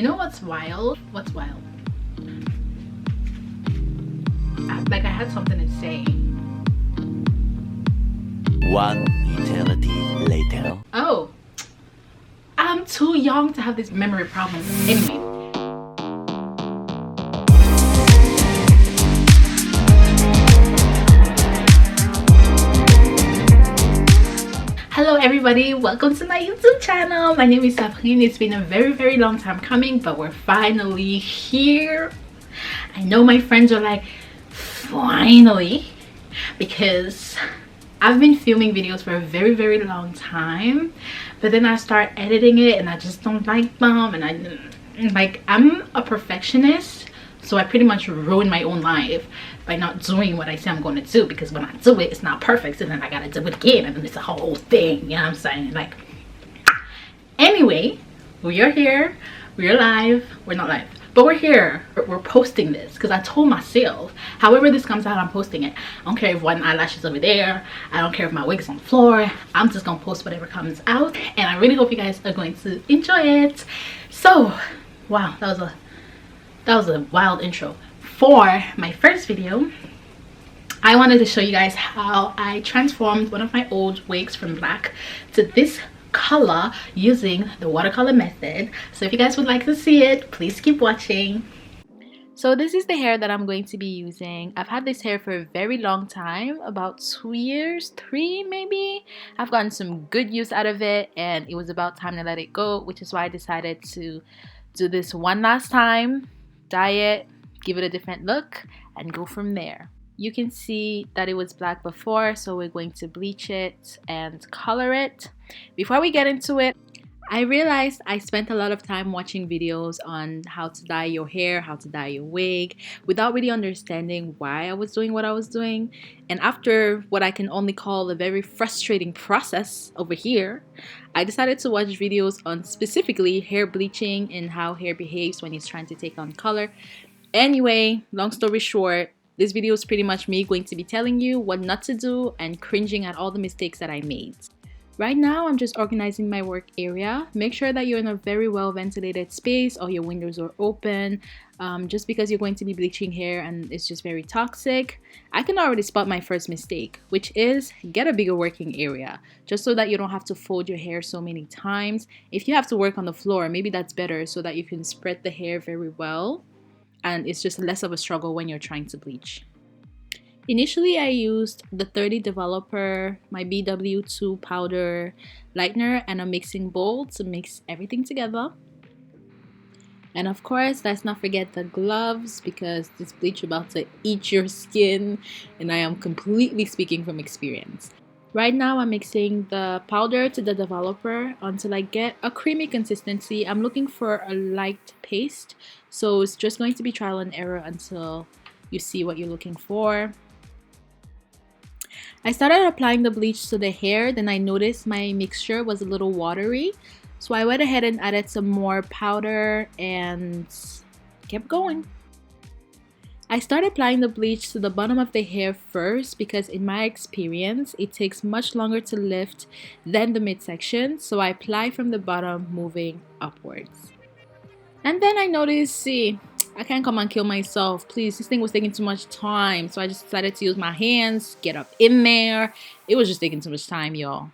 You know what's wild? What's wild? I had something to say. One eternity later. Oh, I'm too young to have this memory problem. Anyway. Hello everybody, welcome to my YouTube channel. My name is Sabrine. It's been a very long time coming, but we're finally here. I know my friends are like, finally, because I've been filming videos for a very long time, but then I start editing it and I just don't like them, and I'm a perfectionist, so I pretty much ruin my own life by not doing what I say I'm going to do, because when I do it, it's not perfect, and then I gotta do it again, and then it's a whole thing, you know what I'm saying? Like, anyway, we are here, we're live, we're not live, but we're here, we're posting this, because I told myself, however this comes out, I'm posting it. I don't care if one eyelash is over there, I don't care if my wig's on the floor, I'm just gonna post whatever comes out, and I really hope you guys are going to enjoy it. So, wow, that was a wild intro. For my first video, I wanted to show you guys how I transformed one of my old wigs from black to this color using the watercolor method. So if you guys would like to see it, please keep watching. So this is the hair that I'm going to be using. I've had this hair for a very long time, about 2 years, 3 maybe. I've gotten some good use out of it, and it was about time to let it go, which is why I decided to do this one last time, dye it, give it a different look, and go from there. You can see that it was black before, so we're going to bleach it and color it. Before we get into it, I realized I spent a lot of time watching videos on how to dye your hair, how to dye your wig, without really understanding why I was doing what I was doing. And after what I can only call a very frustrating process over here, I decided to watch videos on specifically hair bleaching and how hair behaves when it's trying to take on color. Anyway, long story short, this video is pretty much me going to be telling you what not to do and cringing at all the mistakes that I made. Right now, I'm just organizing my work area. Make sure that you're in a very well ventilated space, or your windows are open, just because you're going to be bleaching hair and it's just very toxic. I can already spot my first mistake, which is get a bigger working area, just so that you don't have to fold your hair so many times. If you have to work on the floor, maybe that's better, so that you can spread the hair very well, and it's just less of a struggle when you're trying to bleach. Initially, I used the 30 Developer, my BW2 powder, lightener, and a mixing bowl to mix everything together. And of course, let's not forget the gloves, because this bleach is about to eat your skin, and I am completely speaking from experience. Right now, I'm mixing the powder to the developer until I get a creamy consistency. I'm looking for a light paste, so it's just going to be trial and error until you see what you're looking for. I started applying the bleach to the hair, then I noticed my mixture was a little watery, so I went ahead and added some more powder and kept going. I started applying the bleach to the bottom of the hair first, because in my experience it takes much longer to lift than the midsection, so I apply from the bottom moving upwards. And then I noticed, see, I can't come and kill myself, please, this thing was taking too much time, so I just decided to use my hands, get up in there. It was just taking too much time, y'all.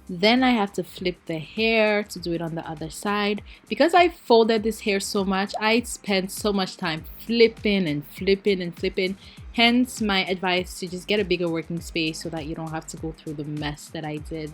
Then I have to flip the hair to do it on the other side. Because I folded this hair so much, I spent so much time flipping and flipping and flipping. Hence my advice to just get a bigger working space so that you don't have to go through the mess that I did.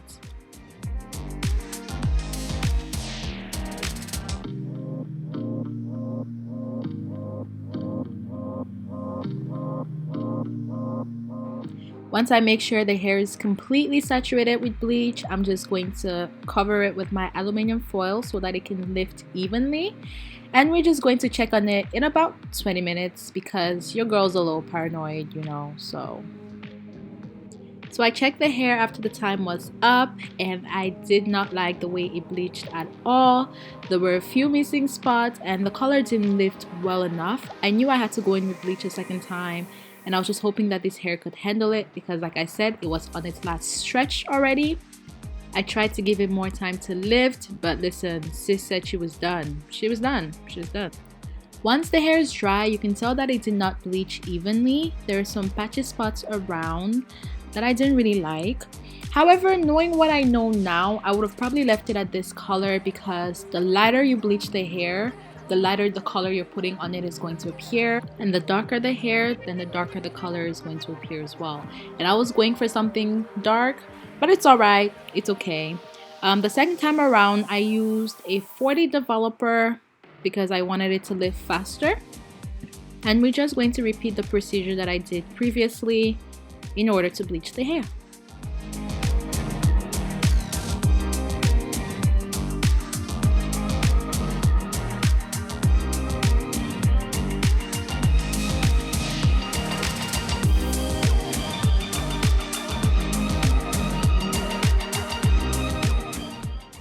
Once I make sure the hair is completely saturated with bleach, I'm just going to cover it with my aluminum foil so that it can lift evenly. And we're just going to check on it in about 20 minutes because your girl's a little paranoid, you know, so. So I checked the hair after the time was up, and I did not like the way it bleached at all. There were a few missing spots and the color didn't lift well enough. I knew I had to go in with bleach a second time, and I was just hoping that this hair could handle it because, like I said, it was on its last stretch already. I tried to give it more time to lift, but listen, sis said she was done. She was done. Once the hair is dry, you can tell that it did not bleach evenly. There are some patchy spots around that I didn't really like. However, knowing what I know now, I would have probably left it at this color because the lighter you bleach the hair, the lighter the color you're putting on it is going to appear, and the darker the hair, then the darker the color is going to appear as well. And I was going for something dark, but it's alright, it's okay. The second time around, I used a 40 developer because I wanted it to lift faster. And we're just going to repeat the procedure that I did previously in order to bleach the hair.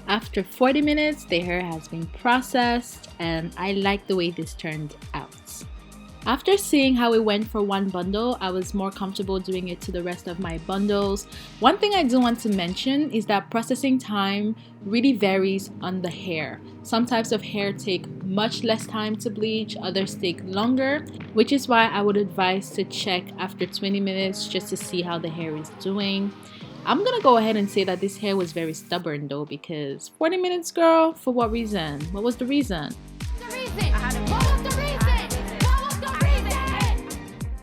After 40 minutes, the hair has been processed, and I like the way this turned out. After seeing how it went for one bundle, I was more comfortable doing it to the rest of my bundles. One thing I do want to mention is that processing time really varies on the hair. Some types of hair take much less time to bleach, others take longer, which is why I would advise to check after 20 minutes just to see how the hair is doing. I'm gonna go ahead and say that this hair was very stubborn though, because 40 minutes, girl, for what reason? What was the reason?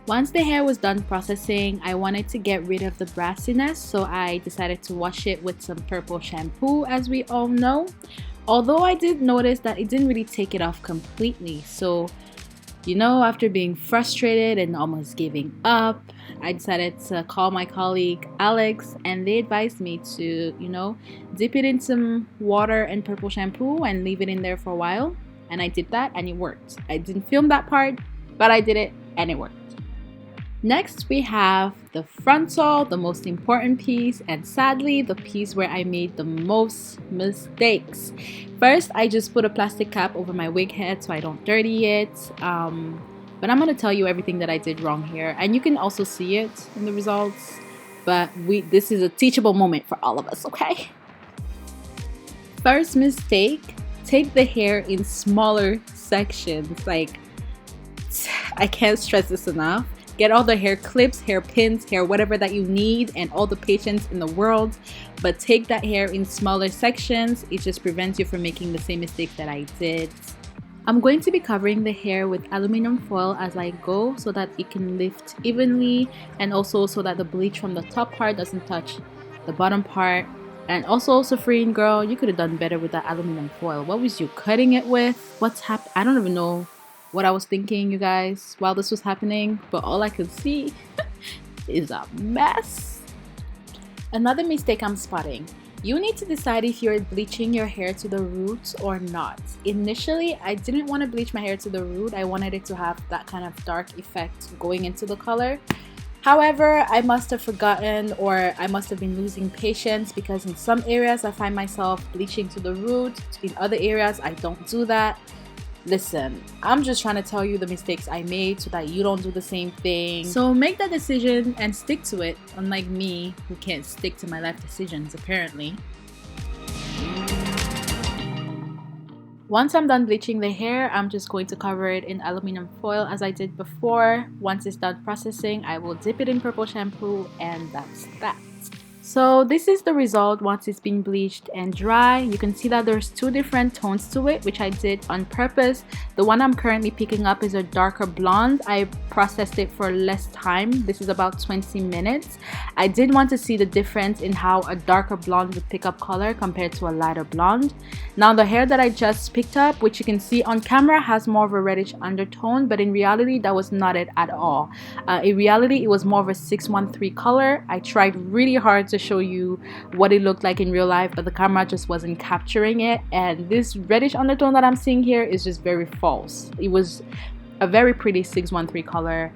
Once the hair was done processing, I wanted to get rid of the brassiness, so I decided to wash it with some purple shampoo, as we all know. Although I did notice that it didn't really take it off completely, so you know, after being frustrated and almost giving up, I decided to call my colleague Alex, and they advised me to, you know, dip it in some water and purple shampoo and leave it in there for a while. And I did that and it worked. I didn't film that part, but I did it and it worked. Next, we have the frontal, the most important piece, and sadly, the piece where I made the most mistakes. First, I just put a plastic cap over my wig head so I don't dirty it. But I'm going to tell you everything that I did wrong here, and you can also see it in the results. But this is a teachable moment for all of us, okay? First mistake, take the hair in smaller sections. Like, I can't stress this enough. Get all the hair clips, hair pins, hair whatever that you need, and all the patience in the world, but take that hair in smaller sections. It just prevents you from making the same mistake that I did. I'm going to be covering the hair with aluminum foil as I go so that it can lift evenly, and also so that the bleach from the top part doesn't touch the bottom part. And also, Safrine girl, you could have done better with that aluminum foil. What was you cutting it with? What's happened? I don't even know what I was thinking, you guys, while this was happening, but all I could see is a mess. Another mistake I'm spotting. You need to decide if you're bleaching your hair to the roots or not. Initially, I didn't want to bleach my hair to the root. I wanted it to have that kind of dark effect going into the color. However, I must have forgotten, or I must have been losing patience, because in some areas I find myself bleaching to the root. In other areas, I don't do that. Listen, I'm just trying to tell you the mistakes I made so that you don't do the same thing. So make that decision and stick to it, unlike me, who can't stick to my life decisions apparently. Once I'm done bleaching the hair, I'm just going to cover it in aluminum foil as I did before. Once it's done processing, I will dip it in purple shampoo, and that's that. So this is the result once it's been bleached and dry. You can see that there's two different tones to it, which I did on purpose. The one I'm currently picking up is a darker blonde. I processed it for less time. This is about 20 minutes. I did want to see the difference in how a darker blonde would pick up color compared to a lighter blonde. Now the hair that I just picked up, which you can see on camera, has more of a reddish undertone, but in reality that was not it at all. In reality, it was more of a 613 color. I tried really hard to show you what it looked like in real life, but the camera just wasn't capturing it, and this reddish undertone that I'm seeing here is just very false. It was a very pretty 613 color.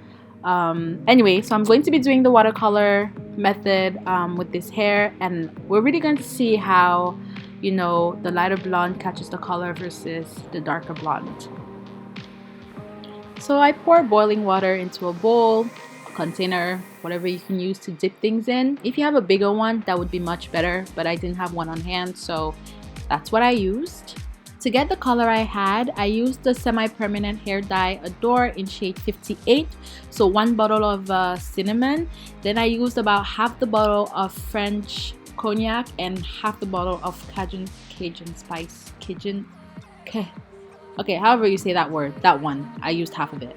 Anyway, so I'm going to be doing the watercolor method with this hair, and we're really going to see how, you know, the lighter blonde catches the color versus the darker blonde. So I pour boiling water into a bowl, container, whatever you can use to dip things in. If you have a bigger one, that would be much better, but I didn't have one on hand, so that's what I used. To get the color I had, I used the semi-permanent hair dye Adore in shade 58, so 1 bottle of cinnamon. Then I used about half the bottle of French cognac and half the bottle of Cajun spice. Okay, however you say that word, that one. I used half of it.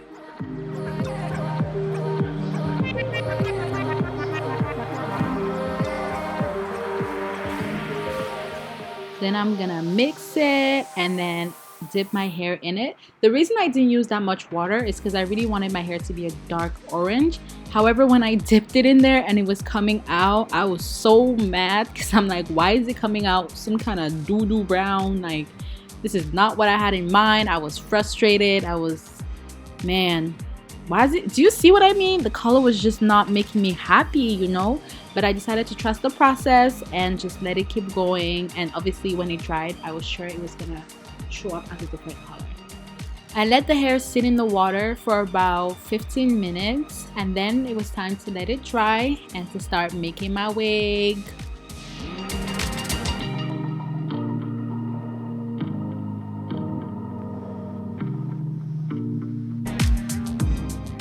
Then I'm gonna mix it and then dip my hair in it. The reason I didn't use that much water is because I really wanted my hair to be a dark orange. However, when I dipped it in there and it was coming out, I was so mad because I'm like, why is it coming out some kind of doo-doo brown? Like, this is not what I had in mind. I was frustrated. Man, why is it? Do you see what I mean? The color was just not making me happy, you know? But I decided to trust the process and just let it keep going. And obviously when it dried, I was sure it was gonna show up as a different color. I let the hair sit in the water for about 15 minutes, and then it was time to let it dry and to start making my wig.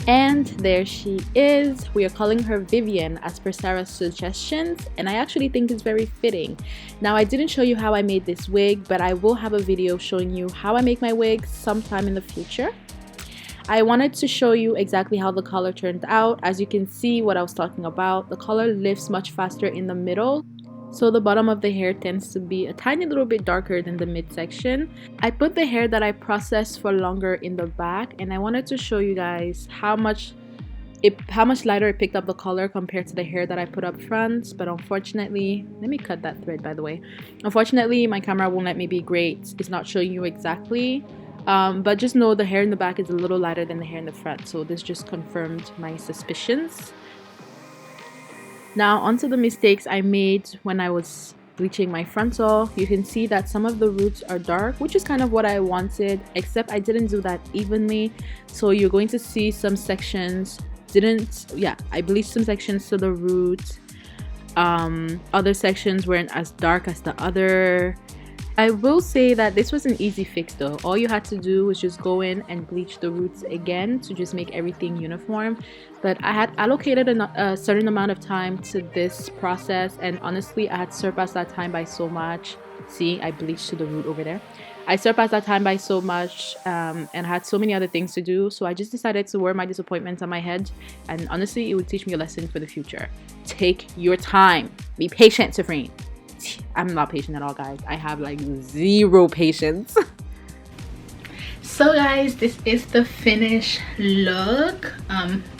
And there she is. We are calling her Vivian as per Sarah's suggestions, and I actually think it's very fitting. Now, I didn't show you how I made this wig, but I will have a video showing you how I make my wig sometime in the future. I wanted to show you exactly how the color turned out. As you can see what I was talking about, the color lifts much faster in the middle. So the bottom of the hair tends to be a tiny little bit darker than the midsection. I put the hair that I processed for longer in the back, and I wanted to show you guys how much lighter it picked up the color compared to the hair that I put up front. But unfortunately, let me cut that thread, by the way. Unfortunately, my camera won't let me be great. It's not showing you exactly. But just know the hair in the back is a little lighter than the hair in the front. So this just confirmed my suspicions. Now onto the mistakes I made when I was bleaching my frontal. You can see that some of the roots are dark, which is kind of what I wanted, except I didn't do that evenly. So you're going to see some sections I bleached some sections to the root. Other sections weren't as dark as the other. I will say that this was an easy fix though. All you had to do was just go in and bleach the roots again to just make everything uniform. But I had allocated a certain amount of time to this process, and honestly I had surpassed that time by so much. See, I bleached to the root over there. I surpassed that time by so much and had so many other things to do, so I just decided to wear my disappointments on my head, and honestly it would teach me a lesson for the future. Take your time. Be patient, Safrine. I'm not patient at all, guys. I have like zero patience. So guys, this is the finished look,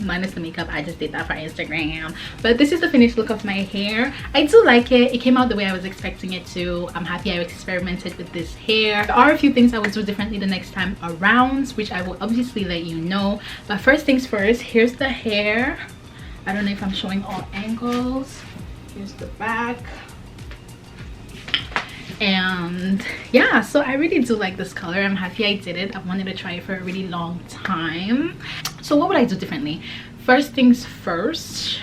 minus the makeup. I just did that for Instagram, but this is the finished look of my hair. I do like it. It came out the way I was expecting it to. I'm happy I experimented with this hair. There are a few things I will do differently the next time around, which I will obviously let you know. But first things first, here's the hair. I don't know if I'm showing all angles. Here's the back. And yeah, so I really do like this color. I'm happy I did it. I've wanted to try it for a really long time. So what would I do differently? First things first,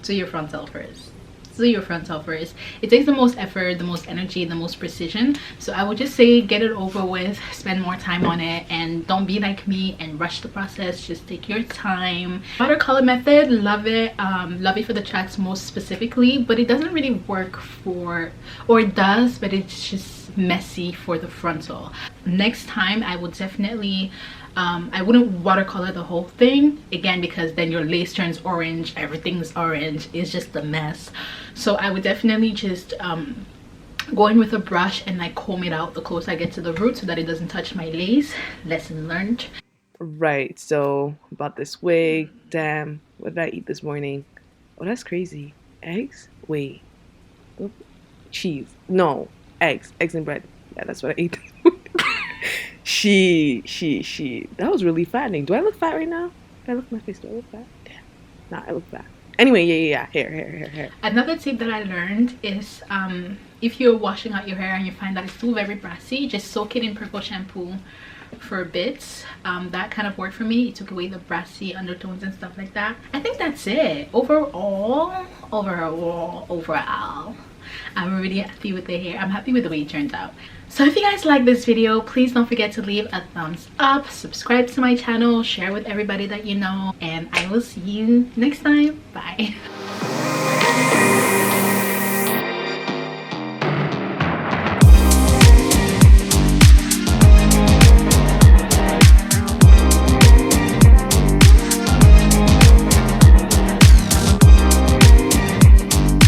do your frontal first. Do your frontal first. It takes the most effort, the most energy, the most precision. So I would just say get it over with, spend more time on it, and don't be like me and rush the process. Just take your time. Watercolor method, love it. Love it for the tracks most specifically, but it doesn't really work for, or it does, but it's just messy for the frontal. Next time I would definitely I wouldn't watercolor the whole thing again, because then your lace turns orange, everything's orange, it's just a mess. So I would definitely just go in with a brush and like comb it out the closer I get to the root so that it doesn't touch my lace. Lesson learned. Right, so about this wig, damn, what did I eat this morning? Oh, that's crazy. Eggs? Wait. Cheese. No, eggs and bread. Yeah, that's what I ate this morning. She. That was really fattening. Do I look fat right now? Do I look at my face? Do I look fat? Damn. Nah, I look fat. Anyway, yeah. Hair. Another tip that I learned is if you're washing out your hair and you find that it's still very brassy, just soak it in purple shampoo for a bit. That kind of worked for me. It took away the brassy undertones and stuff like that. I think that's it. Overall, I'm really happy with the hair. I'm happy with the way it turns out. So if you guys like this video, please don't forget to leave a thumbs up, subscribe to my channel, share with everybody that you know, and I will see you next time. Bye.